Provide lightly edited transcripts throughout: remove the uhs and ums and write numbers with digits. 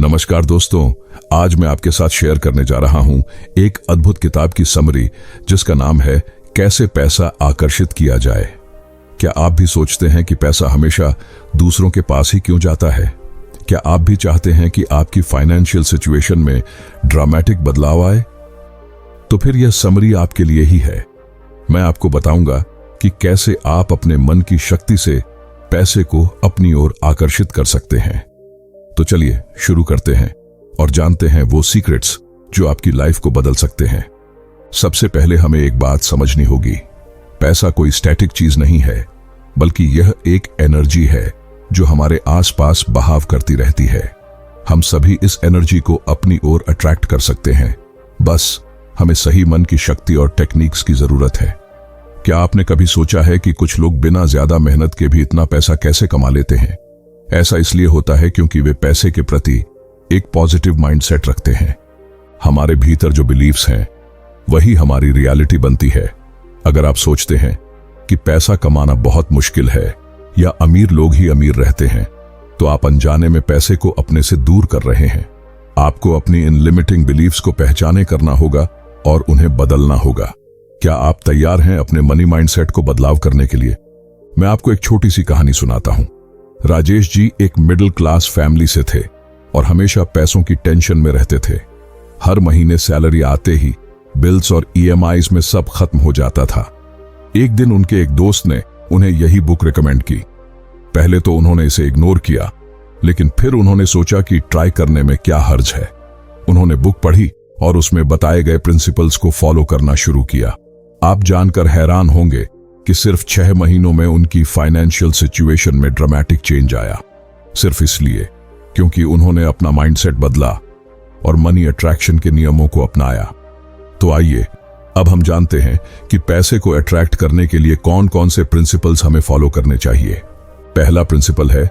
नमस्कार दोस्तों, आज मैं आपके साथ शेयर करने जा रहा हूं एक अद्भुत किताब की समरी जिसका नाम है कैसे पैसा आकर्षित किया जाए। क्या आप भी सोचते हैं कि पैसा हमेशा दूसरों के पास ही क्यों जाता है? क्या आप भी चाहते हैं कि आपकी फाइनेंशियल सिचुएशन में ड्रामेटिक बदलाव आए? तो फिर यह समरी आपके लिए ही है। मैं आपको बताऊंगा कि कैसे आप अपने मन की शक्ति से पैसे को अपनी ओर आकर्षित कर सकते हैं। तो चलिए शुरू करते हैं और जानते हैं वो सीक्रेट्स जो आपकी लाइफ को बदल सकते हैं। सबसे पहले हमें एक बात समझनी होगी, पैसा कोई स्टैटिक चीज नहीं है, बल्कि यह एक एनर्जी है जो हमारे आसपास बहाव करती रहती है। हम सभी इस एनर्जी को अपनी ओर अट्रैक्ट कर सकते हैं, बस हमें सही मन की शक्ति और टेक्निक्स की जरूरत है। क्या आपने कभी सोचा है कि कुछ लोग बिना ज्यादा मेहनत के भी इतना पैसा कैसे कमा लेते हैं? ऐसा इसलिए होता है क्योंकि वे पैसे के प्रति एक पॉजिटिव माइंडसेट रखते हैं। हमारे भीतर जो बिलीव्स हैं वही हमारी रियलिटी बनती है। अगर आप सोचते हैं कि पैसा कमाना बहुत मुश्किल है या अमीर लोग ही अमीर रहते हैं, तो आप अनजाने में पैसे को अपने से दूर कर रहे हैं। आपको अपनी इन लिमिटिंग बिलीव्स को पहचाने करना होगा और उन्हें बदलना होगा। क्या आप तैयार हैं अपने मनी माइंडसेट को बदलाव करने के लिए? मैं आपको एक छोटी सी कहानी सुनाता हूं। राजेश जी एक मिडिल क्लास फैमिली से थे और हमेशा पैसों की टेंशन में रहते थे। हर महीने सैलरी आते ही बिल्स और ईएमआईज में सब खत्म हो जाता था। एक दिन उनके एक दोस्त ने उन्हें यही बुक रिकमेंड की। पहले तो उन्होंने इसे इग्नोर किया, लेकिन फिर उन्होंने सोचा कि ट्राई करने में क्या हर्ज है। उन्होंने बुक पढ़ी और उसमें बताए गए प्रिंसिपल्स को फॉलो करना शुरू किया। आप जानकर हैरान होंगे कि सिर्फ 6 महीनों में उनकी फाइनेंशियल सिचुएशन में ड्रामेटिक चेंज आया, सिर्फ इसलिए क्योंकि उन्होंने अपना माइंडसेट बदला और मनी अट्रैक्शन के नियमों को अपनाया। तो आइए अब हम जानते हैं कि पैसे को अट्रैक्ट करने के लिए कौन कौन से प्रिंसिपल्स हमें फॉलो करने चाहिए। पहला प्रिंसिपल है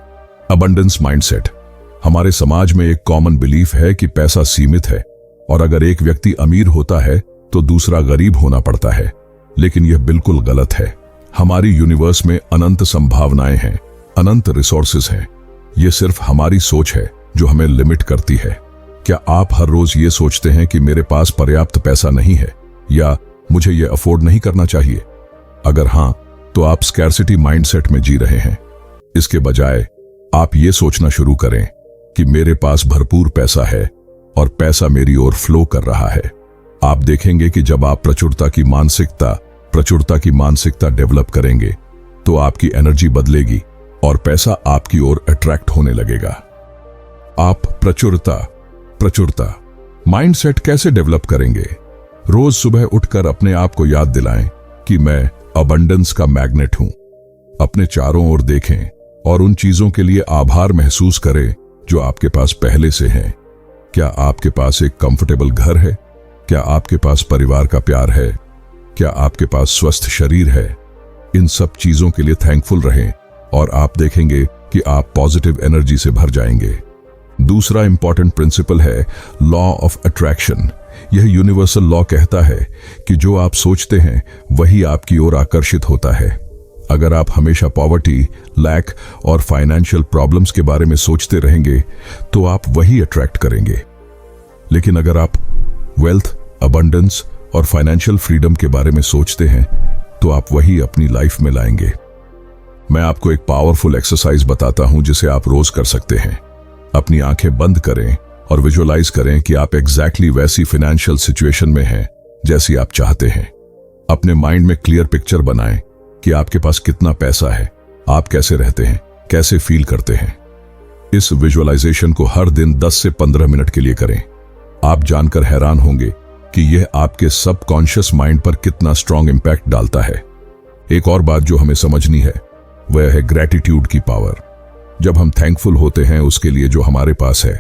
अबंडेंस माइंडसेट। हमारे समाज में एक कॉमन बिलीफ है कि पैसा सीमित है और अगर एक व्यक्ति अमीर होता है तो दूसरा गरीब होना पड़ता है, लेकिन यह बिल्कुल गलत है। हमारी यूनिवर्स में अनंत संभावनाएं हैं, अनंत रिसोर्सेज हैं। यह सिर्फ हमारी सोच है जो हमें लिमिट करती है। क्या आप हर रोज ये सोचते हैं कि मेरे पास पर्याप्त पैसा नहीं है या मुझे यह अफोर्ड नहीं करना चाहिए? अगर हां, तो आप स्कैर्सिटी माइंडसेट में जी रहे हैं। इसके बजाय आप ये सोचना शुरू करें कि मेरे पास भरपूर पैसा है और पैसा मेरी ओर फ्लो कर रहा है। आप देखेंगे कि जब आप प्रचुरता की मानसिकता डेवलप करेंगे तो आपकी एनर्जी बदलेगी और पैसा आपकी ओर अट्रैक्ट होने लगेगा। आप प्रचुरता माइंडसेट कैसे डेवलप करेंगे? रोज सुबह उठकर अपने आप को याद दिलाएं कि मैं अबंडेंस का मैग्नेट हूं। अपने चारों ओर देखें और उन चीजों के लिए आभार महसूस करें जो आपके पास पहले से हैं। क्या आपके पास एक कंफर्टेबल घर है? क्या आपके पास परिवार का प्यार है? क्या आपके पास स्वस्थ शरीर है? इन सब चीजों के लिए थैंकफुल रहें और आप देखेंगे कि आप पॉजिटिव एनर्जी से भर जाएंगे। दूसरा इंपॉर्टेंट प्रिंसिपल है लॉ ऑफ अट्रैक्शन। यह यूनिवर्सल लॉ कहता है कि जो आप सोचते हैं वही आपकी ओर आकर्षित होता है। अगर आप हमेशा पॉवर्टी, लैक और फाइनेंशियल प्रॉब्लम्स के बारे में सोचते रहेंगे तो आप वही अट्रैक्ट करेंगे। लेकिन अगर आप वेल्थ, अबंडेंस और फाइनेंशियल फ्रीडम के बारे में सोचते हैं तो आप वही अपनी लाइफ में लाएंगे। मैं आपको एक पावरफुल एक्सरसाइज बताता हूं जिसे आप रोज कर सकते हैं। अपनी आंखें बंद करें और विजुअलाइज करें कि आप एग्जैक्टली वैसी फाइनेंशियल सिचुएशन में हैं जैसी आप चाहते हैं। अपने माइंड में क्लियर पिक्चर बनाएं कि आपके पास कितना पैसा है, आप कैसे रहते हैं, कैसे फील करते हैं। इस विजुअलाइजेशन को हर दिन 10 से 15 मिनट के लिए करें। आप जानकर हैरान होंगे कि यह आपके सबकॉन्शियस माइंड पर कितना स्ट्रॉन्ग इंपैक्ट डालता है। एक और बात जो हमें समझनी है वह है ग्रैटिट्यूड की पावर। जब हम थैंकफुल होते हैं उसके लिए जो हमारे पास है,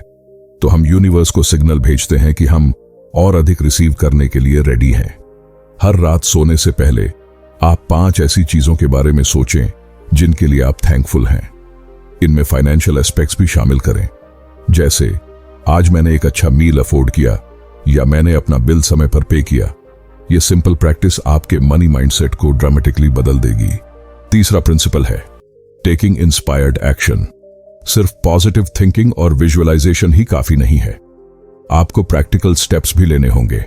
तो हम यूनिवर्स को सिग्नल भेजते हैं कि हम और अधिक रिसीव करने के लिए रेडी हैं। हर रात सोने से पहले आप 5 ऐसी चीजों के बारे में सोचें जिनके लिए आप थैंकफुल हैं। इनमें फाइनेंशियल एस्पेक्ट्स भी शामिल करें, जैसे आज मैंने एक अच्छा मील अफोर्ड किया या मैंने अपना बिल समय पर पे किया। यह सिंपल प्रैक्टिस आपके मनी माइंडसेट को ड्रामेटिकली बदल देगी। तीसरा प्रिंसिपल है टेकिंग इंस्पायर्ड एक्शन। सिर्फ पॉजिटिव थिंकिंग और विजुअलाइजेशन ही काफी नहीं है, आपको प्रैक्टिकल स्टेप्स भी लेने होंगे।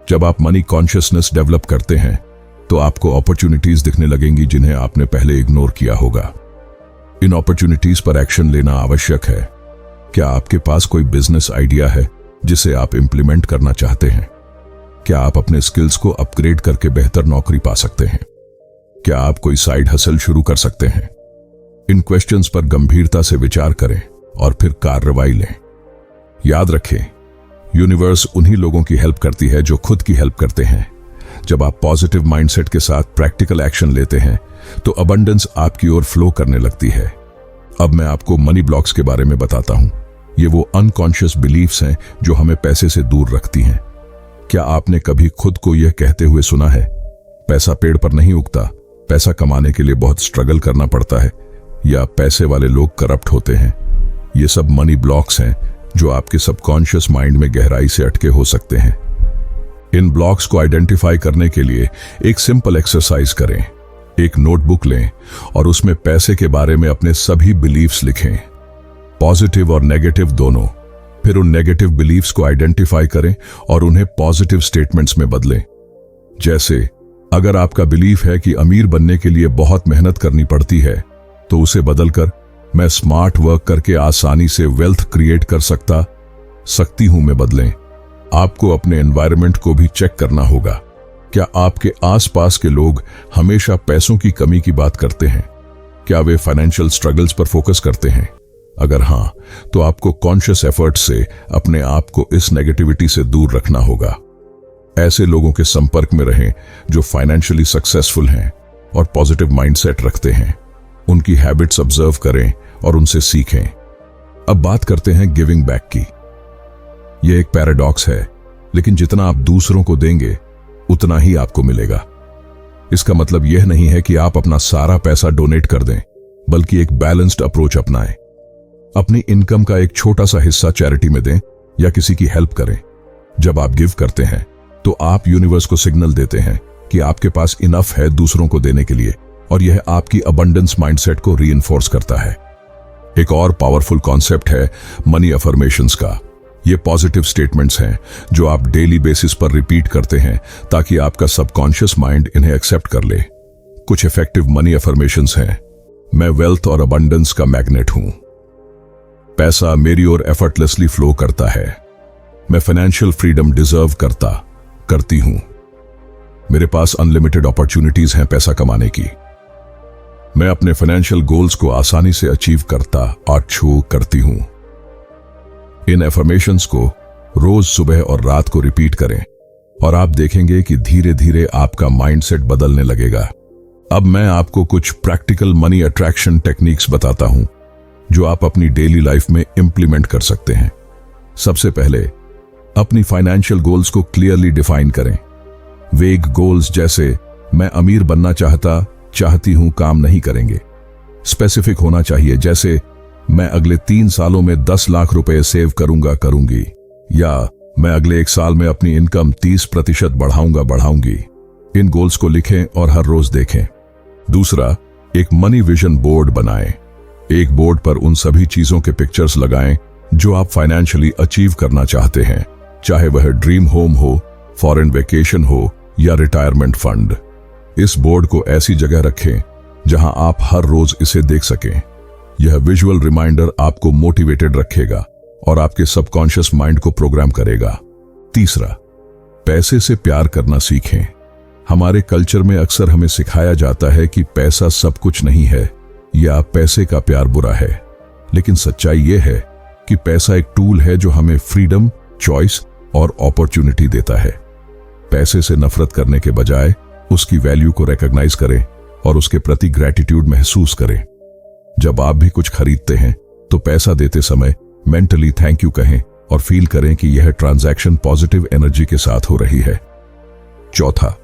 जब आप मनी कॉन्शियसनेस डेवलप करते हैं तो आपको अपॉर्चुनिटीज दिखने लगेंगी जिन्हें आपने पहले इग्नोर किया होगा। इन अपॉर्चुनिटीज पर एक्शन लेना आवश्यक है। क्या आपके पास कोई बिजनेस आइडिया है जिसे आप इंप्लीमेंट करना चाहते हैं? क्या आप अपने स्किल्स को अपग्रेड करके बेहतर नौकरी पा सकते हैं? क्या आप कोई साइड हसल शुरू कर सकते हैं? इन क्वेश्चंस पर गंभीरता से विचार करें और फिर कार्रवाई लें। याद रखें, यूनिवर्स उन्हीं लोगों की हेल्प करती है जो खुद की हेल्प करते हैं। जब आप पॉजिटिव माइंडसेट के साथ प्रैक्टिकल एक्शन लेते हैं तो अबंडेंस आपकी ओर फ्लो करने लगती है। अब मैं आपको मनी ब्लॉक्स के बारे में बताता हूं। ये वो अनकॉन्शियस बिलीफ्स हैं जो हमें पैसे से दूर रखती हैं। क्या आपने कभी खुद को यह कहते हुए सुना है, पैसा पेड़ पर नहीं उगता, पैसा कमाने के लिए बहुत स्ट्रगल करना पड़ता है, या पैसे वाले लोग करप्ट होते हैं? ये सब मनी ब्लॉक्स हैं जो आपके सबकॉन्शियस माइंड में गहराई से अटके हो सकते हैं। इन ब्लॉक्स को आइडेंटिफाई करने के लिए एक सिंपल एक्सरसाइज करें। एक नोटबुक लें और उसमें पैसे के बारे में अपने सभी बिलीफ्स लिखें, पॉजिटिव और नेगेटिव दोनों। फिर उन नेगेटिव बिलीफ्स को आइडेंटिफाई करें और उन्हें पॉजिटिव स्टेटमेंट्स में बदलें। जैसे, अगर आपका बिलीफ है कि अमीर बनने के लिए बहुत मेहनत करनी पड़ती है, तो उसे बदलकर मैं स्मार्ट वर्क करके आसानी से वेल्थ क्रिएट कर सकती हूं में बदलें। आपको अपने एनवायरनमेंट को भी चेक करना होगा। क्या आपके आसपास के लोग हमेशा पैसों की कमी की बात करते हैं? क्या वे फाइनेंशियल स्ट्रगल्स पर फोकस करते हैं? अगर हां, तो आपको कॉन्शियस एफर्ट से अपने आप को इस नेगेटिविटी से दूर रखना होगा। ऐसे लोगों के संपर्क में रहें जो फाइनेंशियली सक्सेसफुल हैं और पॉजिटिव माइंडसेट रखते हैं। उनकी हैबिट्स ऑब्जर्व करें और उनसे सीखें। अब बात करते हैं गिविंग बैक की। यह एक पैराडॉक्स है, लेकिन जितना आप दूसरों को देंगे उतना ही आपको मिलेगा। इसका मतलब यह नहीं है कि आप अपना सारा पैसा डोनेट कर दें, बल्कि एक बैलेंस्ड अप्रोच अपनाएं। अपनी इनकम का एक छोटा सा हिस्सा चैरिटी में दें या किसी की हेल्प करें। जब आप गिव करते हैं तो आप यूनिवर्स को सिग्नल देते हैं कि आपके पास इनफ है दूसरों को देने के लिए, और यह आपकी अबंडेंस माइंडसेट को रीइंफोर्स करता है। एक और पावरफुल कॉन्सेप्ट है मनी अफर्मेशंस का। ये पॉजिटिव स्टेटमेंट्स हैं जो आप डेली बेसिस पर रिपीट करते हैं ताकि आपका सबकॉन्शियस माइंड इन्हें एक्सेप्ट कर ले। कुछ इफेक्टिव मनी अफर्मेशंस हैं। मैं वेल्थ और अबंडेंस का मैग्नेट हूं। पैसा मेरी ओर एफर्टलेसली फ्लो करता है। मैं फाइनेंशियल फ्रीडम डिजर्व करती हूं। मेरे पास अनलिमिटेड अपॉर्चुनिटीज हैं पैसा कमाने की। मैं अपने फाइनेंशियल गोल्स को आसानी से अचीव करती हूं। इन एफर्मेशंस को रोज सुबह और रात को रिपीट करें और आप देखेंगे कि धीरे धीरे आपका माइंडसेट बदलने लगेगा। अब मैं आपको कुछ प्रैक्टिकल मनी अट्रैक्शन टेक्निक्स बताता हूं जो आप अपनी डेली लाइफ में इंप्लीमेंट कर सकते हैं। सबसे पहले, अपनी फाइनेंशियल गोल्स को क्लियरली डिफाइन करें। वेग गोल्स जैसे मैं अमीर बनना चाहती हूं काम नहीं करेंगे। स्पेसिफिक होना चाहिए, जैसे मैं अगले 3 सालों में 10 लाख रुपए सेव करूंगी, या मैं अगले 1 साल में अपनी इनकम 30% बढ़ाऊंगी। इन गोल्स को लिखें और हर रोज देखें। दूसरा, एक मनी विजन बोर्ड बनाएं। एक बोर्ड पर उन सभी चीजों के पिक्चर्स लगाएं जो आप फाइनेंशियली अचीव करना चाहते हैं, चाहे वह ड्रीम होम हो, फॉरेन वेकेशन हो या रिटायरमेंट फंड। इस बोर्ड को ऐसी जगह रखें जहां आप हर रोज इसे देख सकें। यह विजुअल रिमाइंडर आपको मोटिवेटेड रखेगा और आपके सबकॉन्शियस माइंड को प्रोग्राम करेगा। तीसरा, पैसे से प्यार करना सीखें। हमारे कल्चर में अक्सर हमें सिखाया जाता है कि पैसा सब कुछ नहीं है या पैसे का प्यार बुरा है, लेकिन सच्चाई यह है कि पैसा एक टूल है जो हमें फ्रीडम, चॉइस और अपॉर्चुनिटी देता है। पैसे से नफरत करने के बजाय उसकी वैल्यू को रिकॉग्नाइज करें और उसके प्रति ग्रैटिट्यूड महसूस करें। जब आप भी कुछ खरीदते हैं तो पैसा देते समय मेंटली थैंक यू कहें और फील करें कि यह ट्रांजैक्शन पॉजिटिव एनर्जी के साथ हो रही है। चौथा,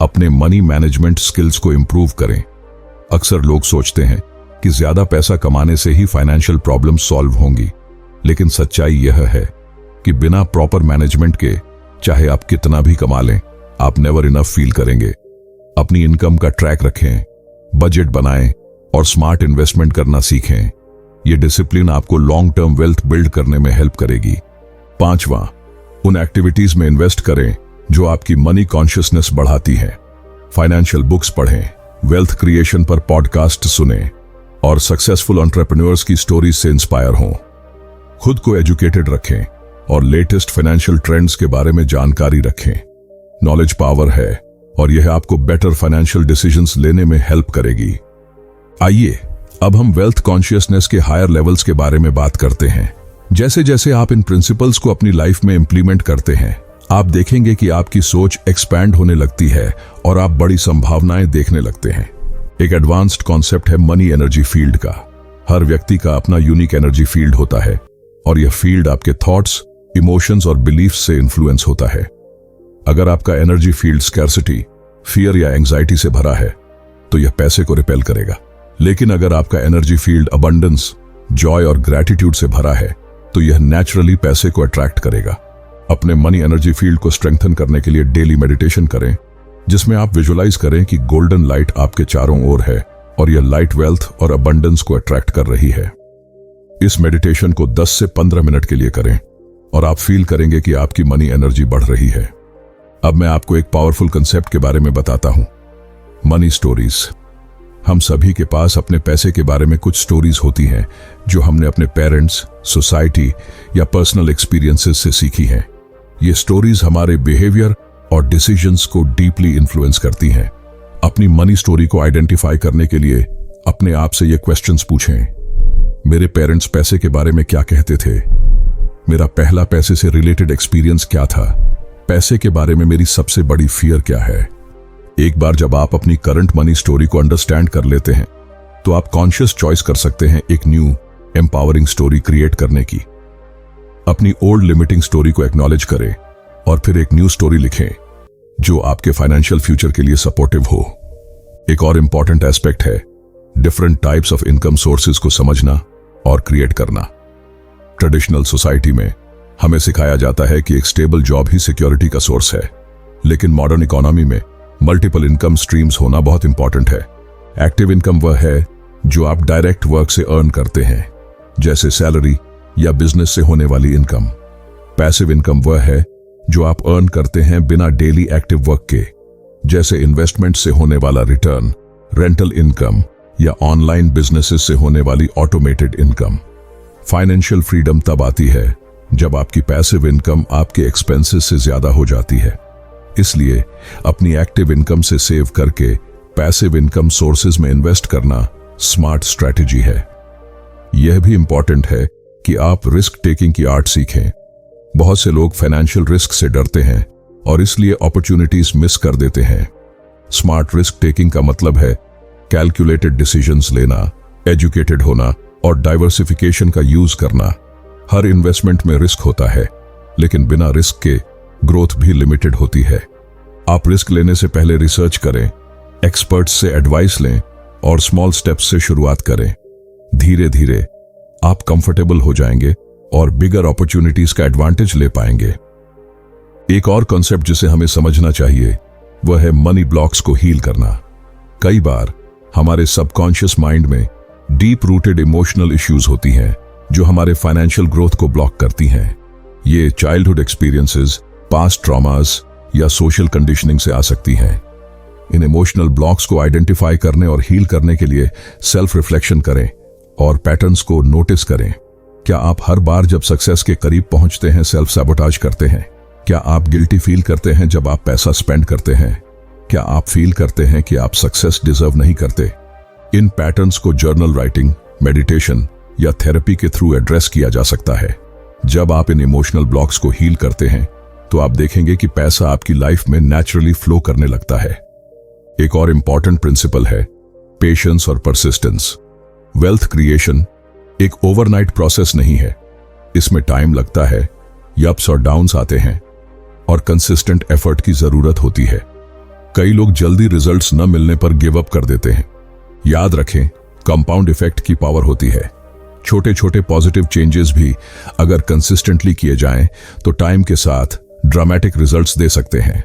अपने मनी मैनेजमेंट स्किल्स को इंप्रूव करें। अक्सर लोग सोचते हैं कि ज्यादा पैसा कमाने से ही फाइनेंशियल प्रॉब्लम सॉल्व होंगी, लेकिन सच्चाई यह है कि बिना प्रॉपर मैनेजमेंट के चाहे आप कितना भी कमा लें, आप नेवर इनफ फील करेंगे। अपनी इनकम का ट्रैक रखें, बजट बनाएं और स्मार्ट इन्वेस्टमेंट करना सीखें। ये डिसिप्लिन आपको लॉन्ग टर्म वेल्थ बिल्ड करने में हेल्प करेगी। 5वां, उन एक्टिविटीज में इन्वेस्ट करें जो आपकी मनी कॉन्शियसनेस बढ़ाती हैं। फाइनेंशियल बुक्स पढ़ें, वेल्थ क्रिएशन पर पॉडकास्ट सुनें और सक्सेसफुल एंटरप्रेन्योर्स की स्टोरीज से इंस्पायर हों। खुद को एजुकेटेड रखें और लेटेस्ट फाइनेंशियल ट्रेंड्स के बारे में जानकारी रखें। नॉलेज पावर है और यह आपको बेटर फाइनेंशियल डिसीजंस लेने में हेल्प करेगी। आइए अब हम वेल्थ कॉन्शियसनेस के हायर लेवल्स के बारे में बात करते हैं। जैसे जैसे आप इन प्रिंसिपल्स को अपनी लाइफ में इंप्लीमेंट करते हैं, आप देखेंगे कि आपकी सोच एक्सपैंड होने लगती है और आप बड़ी संभावनाएं देखने लगते हैं। एक एडवांस्ड कॉन्सेप्ट है मनी एनर्जी फील्ड का। हर व्यक्ति का अपना यूनिक एनर्जी फील्ड होता है और यह फील्ड आपके थॉट्स, इमोशंस और बिलीफ्स से इन्फ्लुएंस होता है। अगर आपका एनर्जी फील्ड स्कैर्सिटी, फियर या एंजाइटी से भरा है तो यह पैसे को रिपेल करेगा। लेकिन अगर आपका एनर्जी फील्ड अबंडेंस, जॉय और ग्रैटिट्यूड से भरा है तो यह नेचुरली पैसे को अट्रैक्ट करेगा। अपने मनी एनर्जी फील्ड को स्ट्रेंथन करने के लिए डेली मेडिटेशन करें, जिसमें आप विजुअलाइज करें कि गोल्डन लाइट आपके चारों ओर है और यह लाइट वेल्थ और अबंडेंस को अट्रैक्ट कर रही है। इस मेडिटेशन को 10 से 15 मिनट के लिए करें और आप फील करेंगे कि आपकी मनी एनर्जी बढ़ रही है। अब मैं आपको एक पावरफुल कंसेप्ट के बारे में बताता हूं, मनी स्टोरीज। हम सभी के पास अपने पैसे के बारे में कुछ स्टोरीज होती हैं जो हमने अपने पेरेंट्स, सोसाइटी या पर्सनल एक्सपीरियंसेस से सीखी हैं। ये स्टोरीज हमारे बिहेवियर और डिसीजंस को डीपली इन्फ्लुएंस करती हैं। अपनी मनी स्टोरी को आइडेंटिफाई करने के लिए अपने आप से ये क्वेश्चंस पूछें। मेरे पेरेंट्स पैसे के बारे में क्या कहते थे? मेरा पहला पैसे से रिलेटेड एक्सपीरियंस क्या था? पैसे के बारे में मेरी सबसे बड़ी फियर क्या है? एक बार जब आप अपनी करंट मनी स्टोरी को अंडरस्टैंड कर लेते हैं तो आप कॉन्शियस चॉइस कर सकते हैं एक न्यू एम्पावरिंग स्टोरी क्रिएट करने की। अपनी ओल्ड लिमिटिंग स्टोरी को एक्नॉलेज करें और फिर एक न्यू स्टोरी लिखें जो आपके फाइनेंशियल फ्यूचर के लिए सपोर्टिव हो। एक और इंपॉर्टेंट एस्पेक्ट है different types of income sources को समझना और क्रिएट करना। ट्रेडिशनल सोसाइटी में हमें सिखाया जाता है कि एक स्टेबल जॉब ही सिक्योरिटी का सोर्स है, लेकिन मॉडर्न इकोनॉमी में मल्टीपल इनकम स्ट्रीम्स होना बहुत इंपॉर्टेंट है। एक्टिव इनकम वह है जो आप डायरेक्ट वर्क से अर्न करते हैं, जैसे सैलरी या बिजनेस से होने वाली इनकम। पैसिव इनकम वह है जो आप अर्न करते हैं बिना डेली एक्टिव वर्क के, जैसे इन्वेस्टमेंट से होने वाला रिटर्न, रेंटल इनकम या ऑनलाइन बिजनेसेस से होने वाली ऑटोमेटेड इनकम। फाइनेंशियल फ्रीडम तब आती है जब आपकी पैसिव इनकम आपके एक्सपेंसेस से ज्यादा हो जाती है। इसलिए अपनी एक्टिव इनकम से सेव करके पैसिव इनकम सोर्सेज में इन्वेस्ट करना स्मार्ट स्ट्रैटेजी है। यह भी इंपॉर्टेंट है कि आप रिस्क टेकिंग की आर्ट सीखें। बहुत से लोग फाइनेंशियल रिस्क से डरते हैं और इसलिए अपॉर्चुनिटीज मिस कर देते हैं। स्मार्ट रिस्क टेकिंग का मतलब है कैलकुलेटेड डिसीजंस लेना, एजुकेटेड होना और डाइवर्सिफिकेशन का यूज करना। हर इन्वेस्टमेंट में रिस्क होता है, लेकिन बिना रिस्क के ग्रोथ भी लिमिटेड होती है। आप रिस्क लेने से पहले रिसर्च करें, एक्सपर्ट्स से एडवाइस लें और स्मॉल स्टेप्स से शुरुआत करें। धीरे धीरे आप कंफर्टेबल हो जाएंगे और बिगर अपॉर्चुनिटीज का एडवांटेज ले पाएंगे। एक और कॉन्सेप्ट जिसे हमें समझना चाहिए वह है मनी ब्लॉक्स को हील करना। कई बार हमारे सबकॉन्शियस माइंड में डीप रूटेड इमोशनल इश्यूज होती हैं जो हमारे फाइनेंशियल ग्रोथ को ब्लॉक करती हैं। ये चाइल्डहुड एक्सपीरियंसेस, पास्ट ट्रॉमास या सोशल कंडीशनिंग से आ सकती हैं। इन इमोशनल ब्लॉक्स को आइडेंटिफाई करने और हील करने के लिए सेल्फ रिफ्लेक्शन करें और पैटर्न्स को नोटिस करें। क्या आप हर बार जब सक्सेस के करीब पहुंचते हैं सेल्फ सैबोटाज करते हैं? क्या आप गिल्टी फील करते हैं जब आप पैसा स्पेंड करते हैं? क्या आप फील करते हैं कि आप सक्सेस डिजर्व नहीं करते? इन पैटर्न्स को जर्नल राइटिंग, मेडिटेशन या थेरेपी के थ्रू एड्रेस किया जा सकता है। जब आप इन इमोशनल ब्लॉक्स को हील करते हैं तो आप देखेंगे कि पैसा आपकी लाइफ में नेचुरली फ्लो करने लगता है। एक और इंपॉर्टेंट प्रिंसिपल है पेशेंस और परसिस्टेंस। वेल्थ क्रिएशन एक ओवरनाइट प्रोसेस नहीं है। इसमें टाइम लगता है, अप्स और डाउन्स आते हैं और कंसिस्टेंट एफर्ट की जरूरत होती है। कई लोग जल्दी रिजल्ट्स न मिलने पर गिव अप कर देते हैं। याद रखें, कंपाउंड इफेक्ट की पावर होती है। छोटे छोटे पॉजिटिव चेंजेस भी अगर कंसिस्टेंटली किए जाएं तो टाइम के साथ ड्रामेटिक रिजल्ट्स दे सकते हैं।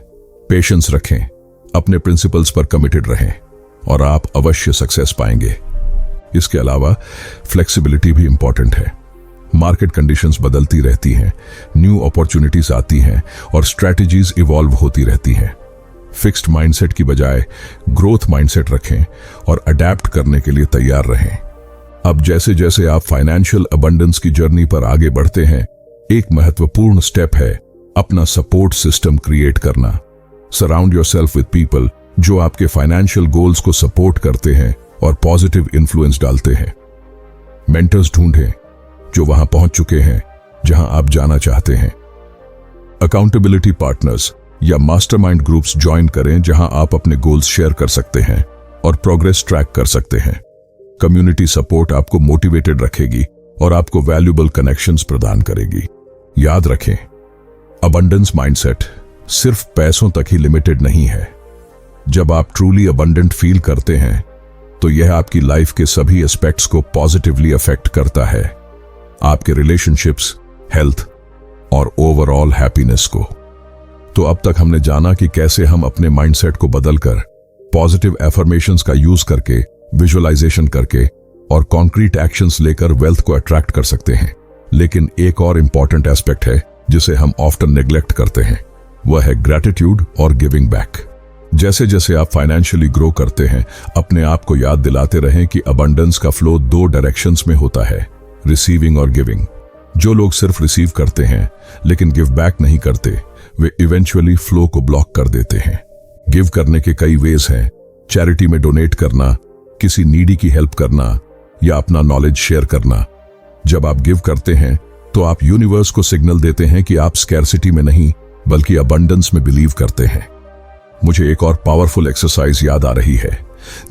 पेशेंस रखें, अपने प्रिंसिपल्स पर कमिटेड रहें और आप अवश्य सक्सेस पाएंगे। इसके अलावा फ्लेक्सिबिलिटी भी इंपॉर्टेंट है। मार्केट कंडीशंस बदलती रहती हैं, न्यू अपॉर्चुनिटीज आती हैं और स्ट्रैटेजीज इवॉल्व होती रहती हैं। फिक्स्ड माइंडसेट की बजाय ग्रोथ माइंडसेट रखें और अडेप्ट करने के लिए तैयार रहें। अब जैसे जैसे आप फाइनेंशियल अबंडेंस की जर्नी पर आगे बढ़ते हैं, एक महत्वपूर्ण स्टेप है अपना सपोर्ट सिस्टम क्रिएट करना। सराउंड योरसेल्फ विद पीपल जो आपके फाइनेंशियल गोल्स को सपोर्ट करते हैं और पॉजिटिव इन्फ्लुएंस डालते हैं। मेंटर्स ढूंढें जो वहां पहुंच चुके हैं जहां आप जाना चाहते हैं। अकाउंटेबिलिटी पार्टनर्स या मास्टरमाइंड ग्रुप्स ज्वाइन करें जहां आप अपने गोल्स शेयर कर सकते हैं और प्रोग्रेस ट्रैक कर सकते हैं। कम्युनिटी सपोर्ट आपको मोटिवेटेड रखेगी और आपको वैल्यूएबल कनेक्शंस प्रदान करेगी। याद रखें, अबंडेंस माइंडसेट सिर्फ पैसों तक ही लिमिटेड नहीं है। जब आप ट्रूली अबंडेंट फील करते हैं तो यह आपकी लाइफ के सभी एस्पेक्ट्स को पॉजिटिवली अफेक्ट करता है, आपके रिलेशनशिप्स, हेल्थ और ओवरऑल हैप्पीनेस को। तो अब तक हमने जाना कि कैसे हम अपने माइंडसेट को बदलकर पॉजिटिव एफर्मेशंस का यूज करके, विजुअलाइजेशन करके और कॉन्क्रीट एक्शंस लेकर वेल्थ को अट्रैक्ट कर सकते हैं। लेकिन एक और इंपॉर्टेंट एस्पेक्ट है जिसे हम ऑफ्टन नेग्लेक्ट करते हैं, वह है ग्रैटिट्यूड और गिविंग बैक। जैसे जैसे आप फाइनेंशियली ग्रो करते हैं, अपने आप को याद दिलाते रहें कि अबंडेंस का फ्लो 2 डायरेक्शंस में होता है, रिसीविंग और गिविंग। जो लोग सिर्फ रिसीव करते हैं लेकिन गिव बैक नहीं करते, वे इवेंचुअली फ्लो को ब्लॉक कर देते हैं। गिव करने के कई वेज हैं, चैरिटी में डोनेट करना, किसी नीडी की हेल्प करना या अपना नॉलेज शेयर करना। जब आप गिव करते हैं तो आप यूनिवर्स को सिग्नल देते हैं कि आप स्कैर्सिटी में नहीं बल्कि अबंडेंस में बिलीव करते हैं। मुझे एक और पावरफुल एक्सरसाइज याद आ रही है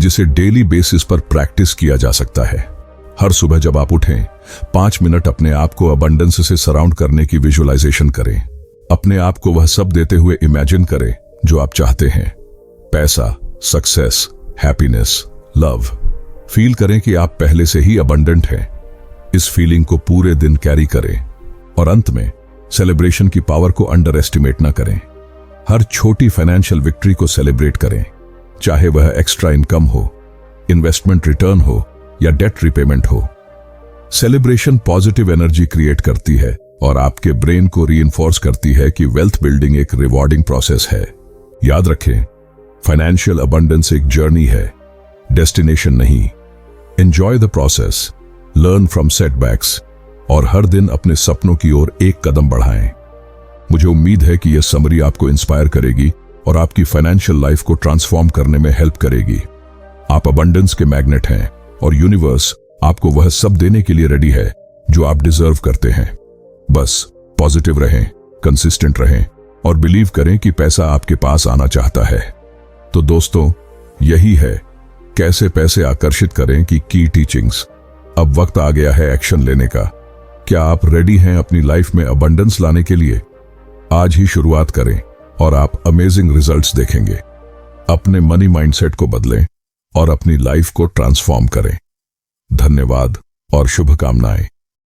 जिसे डेली बेसिस पर प्रैक्टिस किया जा सकता है। हर सुबह जब आप उठें, 5 मिनट अपने आप को अबंडेंस से सराउंड करने की विजुअलाइजेशन करें। अपने आप को वह सब देते हुए इमेजिन करें जो आप चाहते हैं, पैसा, सक्सेस, हैप्पीनेस, लव। फील करें कि आप पहले से ही अबंडेंट हैं। इस फीलिंग को पूरे दिन कैरी करें और अंत में सेलिब्रेशन की पावर को अंडर एस्टिमेट ना करें। हर छोटी फाइनेंशियल विक्ट्री को सेलिब्रेट करें, चाहे वह एक्स्ट्रा इनकम हो, इन्वेस्टमेंट रिटर्न हो या डेट रिपेमेंट हो। सेलिब्रेशन पॉजिटिव एनर्जी क्रिएट करती है और आपके ब्रेन को रीइंफोर्स करती है कि वेल्थ बिल्डिंग एक रिवॉर्डिंग प्रोसेस है। याद रखें, फाइनेंशियल अबंडेंस एक जर्नी है, डेस्टिनेशन नहीं। Enjoy the process, learn from setbacks और हर दिन अपने सपनों की ओर एक कदम बढ़ाएं। मुझे उम्मीद है कि यह समरी आपको इंस्पायर करेगी और आपकी फाइनेंशियल लाइफ को ट्रांसफॉर्म करने में हेल्प करेगी। आप अबंडेंस के मैग्नेट हैं और यूनिवर्स आपको वह सब देने के लिए रेडी है जो आप डिजर्व करते हैं। बस पॉजिटिव रहें, कंसिस्टेंट रहें और बिलीव करें कि पैसा आपके पास आना चाहता है। तो दोस्तों, यही है कैसे पैसे आकर्षित करें की टीचिंग्स। अब वक्त आ गया है एक्शन लेने का। क्या आप रेडी हैं अपनी लाइफ में अबंडेंस लाने के लिए? आज ही शुरुआत करें और आप अमेजिंग रिजल्ट्स देखेंगे। अपने मनी माइंडसेट को बदलें और अपनी लाइफ को ट्रांसफॉर्म करें। धन्यवाद और शुभकामनाएं।